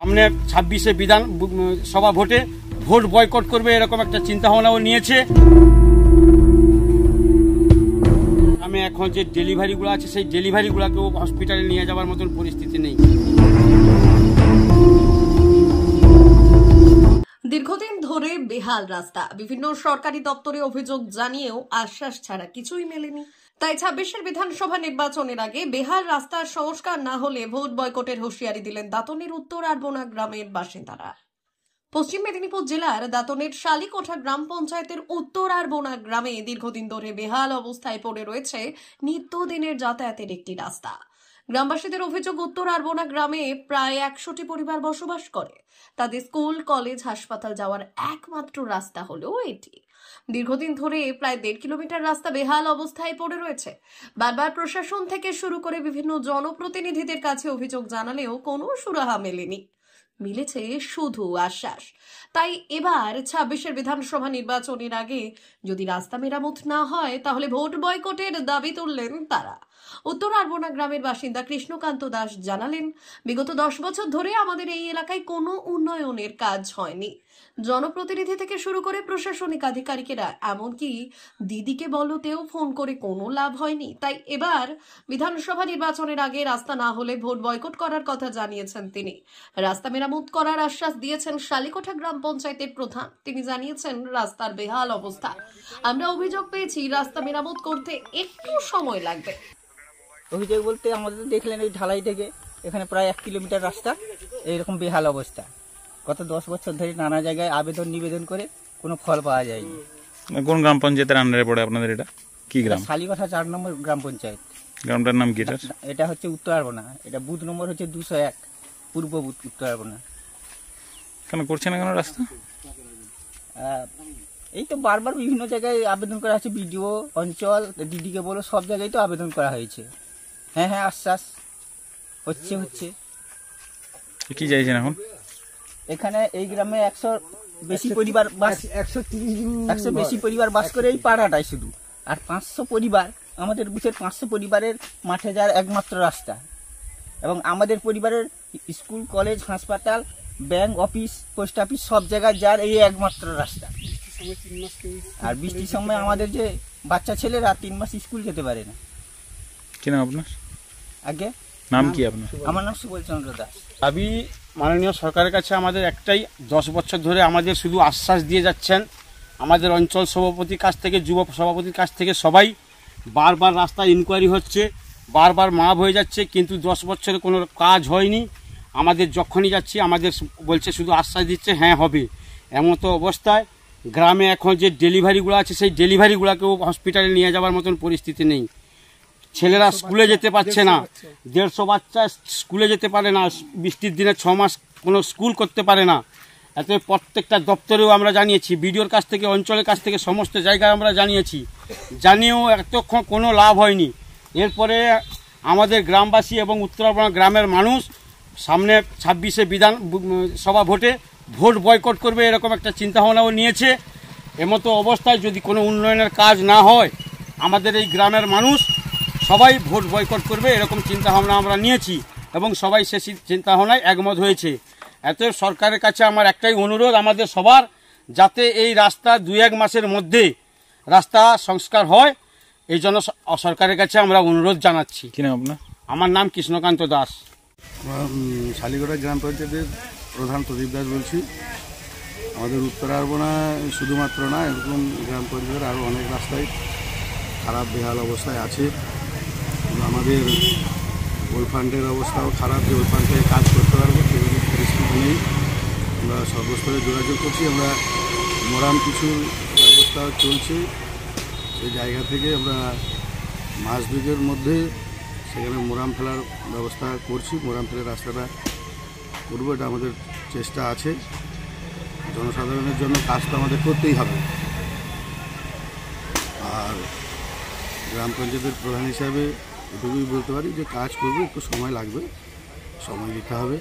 সামনে 26-এ বিধানসভা ভোটে ভোট বয়কট করবে এরকম একটা চিন্তা ভাবনাও নিয়েছে। আমি এখন যে ডেলিভারিগুলো আছে সেই ডেলিভারিগুলোকেও হসপিটালে নিয়ে যাওয়ার মতন পরিস্থিতি নেই। দীর্ঘদিন ধরে বেহাল রাস্তা, বিভিন্ন সরকারি দপ্তরে অভিযোগ জানিয়েও আশ্বাস ছাড়া কিছুই মেলেনি। তাই 26-এর বিধানসভা নির্বাচনের আগে বেহাল রাস্তার সংস্কার না হলে ভোট বয়কটের হুঁশিয়ারি দিলেন দাঁতনের উত্তর আরবোনা গ্রামের বাসিন্দারা। পশ্চিম মেদিনীপুর জেলার দাঁতনের শালিকোঠা গ্রাম পঞ্চায়েতের উত্তর আরবোনা গ্রামে দীর্ঘদিন ধরে বেহাল অবস্থায় পড়ে রয়েছে নিত্যদিনের যাতায়াতের একটি রাস্তা। গ্রামবাসীদের অভিযোগ, উত্তর আরবোনা গ্রামে প্রায় 100টি পরিবার বসবাস করে। তাদের স্কুল, কলেজ, হাসপাতাল যাওয়ার একমাত্র রাস্তা হলো এটি। দীর্ঘদিন ধরে প্রায় 1.5 কিলোমিটার রাস্তা বেহাল অবস্থায় পড়ে রয়েছে। বারবার প্রশাসন থেকে শুরু করে বিভিন্ন জনপ্রতিনিধিদের কাছে অভিযোগ জানালেও কোনো সুরাহা মেলেনি, মিলেছে শুধু আশ্বাস। তাই এবার 26-এর বিধানসভা নির্বাচনের আগে যদি রাস্তা মেরামত না হয় তাহলে ভোট বয়কটের দাবি তুললেন তারা। উত্তর আরবোনা গ্রামের বাসিন্দা কৃষ্ণকান্ত দাস জানালেন, বিগত 10 বছর ধরে আমাদের এই এলাকায় কোনো উন্নয়নের কাজ হয়নি। জনপ্রতিনিধি থেকে শুরু করে প্রশাসনিক আধিকারিকেরা এমনকি দিদিকে বলতেও ফোন করে কোনো লাভ হয়নি। তাই এবার বিধানসভা নির্বাচনের আগে রাস্তা না হলে ভোট বয়কট করার কথা জানিয়েছেন তিনি। রাস্তা মেরামত করার আশ্বাস দিয়েছেন শালিকোঠা গ্রাম পঞ্চায়েতের প্রধান। তিনি জানিয়েছেন, রাস্তার বেহাল অবস্থা, আমরা অভিযোগ পেয়েছি রাস্তা মেরামত করতে একটু সময় লাগবে। অভিযোগ বলতে আমাদের দেখলেন এই ঢালাই থেকে এখানে প্রায় 1 কিলোমিটার রাস্তা এইরকম বেহাল অবস্থা। গত 10 বছর ধরে নানা জায়গায় আবেদন নিবেদন করে কোনো ফল পাওয়া যায়নি। কোন গ্রাম পঞ্চায়েতের আন্ডারে পড়ে আপনাদের এটা? কি গ্রাম? শালিকোঠা 4 নম্বর গ্রাম পঞ্চায়েত। গ্রামটার নাম কি? এটা হচ্ছে উত্তর আরবোনা। এটা বুথ নম্বর হচ্ছে 201, পূর্ব বুথ, উত্তর আরবোনা। কেন করছে না কেন রাস্তা? এই তো বারবার বিভিন্ন জায়গায় আবেদন করা হচ্ছে, বিডিও অঞ্চল, দিদিকে বলো, সব জায়গায় তো আবেদন করা হয়েছে। হ্যাঁ আশ্বাস হচ্ছে। কি চাইছেন এখন? এখানে এই গ্রামে 100 বেশি পরিবার বাস, 100 বেশি পরিবার বাস করে এই পাড়াটাই শুধু। আর 500 পরিবার, আমাদের বুথের 500 পরিবারের মাঠে যাওয়ার একমাত্র রাস্তা। এবং আমাদের পরিবারের স্কুল, কলেজ, হাসপাতাল, ব্যাংক, অফিস, পোস্ট অফিস সব জায়গায় যার এই একমাত্র রাস্তা। আর বৃষ্টির সময় আমাদের যে বাচ্চা ছেলেরা 3 মাস স্কুল যেতে পারে না। কি নাম আপনার? আগে নাম কি আপনার? আমার নাম সুবল চন্দ্র দাস। দাবি মাননীয় সরকারের কাছে আমাদের একটাই, 10 বছর ধরে আমাদের শুধু আশ্বাস দিয়ে যাচ্ছেন। আমাদের অঞ্চল সভাপতির কাছ থেকে, যুব সভাপতির কাছ থেকে সবাই বারবার রাস্তা ইনকোয়ারি হচ্ছে, বারবার মাপ হয়ে যাচ্ছে, কিন্তু 10 বছরে কোনো কাজ হয়নি। আমাদের যখনই যাচ্ছি আমাদের বলছে, শুধু আশ্বাস দিচ্ছে হ্যাঁ হবে। এমন তো অবস্থায় গ্রামে এখন যে ডেলিভারিগুলো আছে সেই ডেলিভারিগুলোকেও হসপিটালে নিয়ে যাওয়ার মতন পরিস্থিতি নেই। ছেলেরা স্কুলে যেতে পারছে না, 150 বাচ্চা স্কুলে যেতে পারে না, বৃষ্টির দিনে 6 মাস কোনো স্কুল করতে পারে না। এত প্রত্যেকটা দপ্তরেও আমরা জানিয়েছি, বিডিওর কাছ থেকে, অঞ্চলের কাছ থেকে, সমস্ত জায়গায় আমরা জানিয়েও এতক্ষণ কোনো লাভ হয়নি। এরপরে আমাদের গ্রামবাসী এবং উত্তর আরবোনা গ্রামের মানুষ সামনে 26-এ বিধানসভা ভোটে ভোট বয়কট করবে এরকম একটা চিন্তাভাবনাও নিয়েছে। এমতো অবস্থায় যদি কোনো উন্নয়নের কাজ না হয় আমাদের এই গ্রামের মানুষ সবাই ভোট বয়কট করবে এরকম চিন্তাভাবনা আমরা নিয়েছি এবং সবাই সে চিন্তাভাবনায় একমত হয়েছে। এত সরকারের কাছে আমার একটাই অনুরোধ আমাদের সবার, যাতে এই রাস্তা 2-1 মাসের মধ্যে রাস্তা সংস্কার হয়, এই জন্য সরকারের কাছে আমরা অনুরোধ জানাচ্ছি। কি নাম আপনার? আমার নাম কৃষ্ণকান্ত দাস। শালিকোঠা গ্রাম পঞ্চায়েতের প্রধান প্রদীপ দাস বলছি। আমাদের উত্তর আরবোনা শুধুমাত্র না, এরকম গ্রাম পঞ্চায়েতের আরও অনেক রাস্তায় খারাপ বেহাল অবস্থায় আছে। আমাদের ওই ফান্ডের অবস্থাও খারাপ, যে ওই ফান্ড থেকে কাজ করতে পারবো সেরকম পরিস্থিতি নেই। আমরা সর্বস্তরে যোগাযোগ করছি, আমরা মোরাম কিছুর ব্যবস্থা চলছে। সেই জায়গা থেকে আমরা মাস 2 মধ্যে সেখানে মোরাম ফেলার ব্যবস্থা করছি। মোরাম ফেলে রাস্তাটা করবো, এটা আমাদের চেষ্টা আছে। জনসাধারণের জন্য কাজ তো আমাদের করতেই হবে। আর গ্রাম পঞ্চায়েতের প্রধান হিসাবে এটুকুই বলতে পারি যে কাজ করবে, একটু সময় লাগবে, সময় দিতে হবে।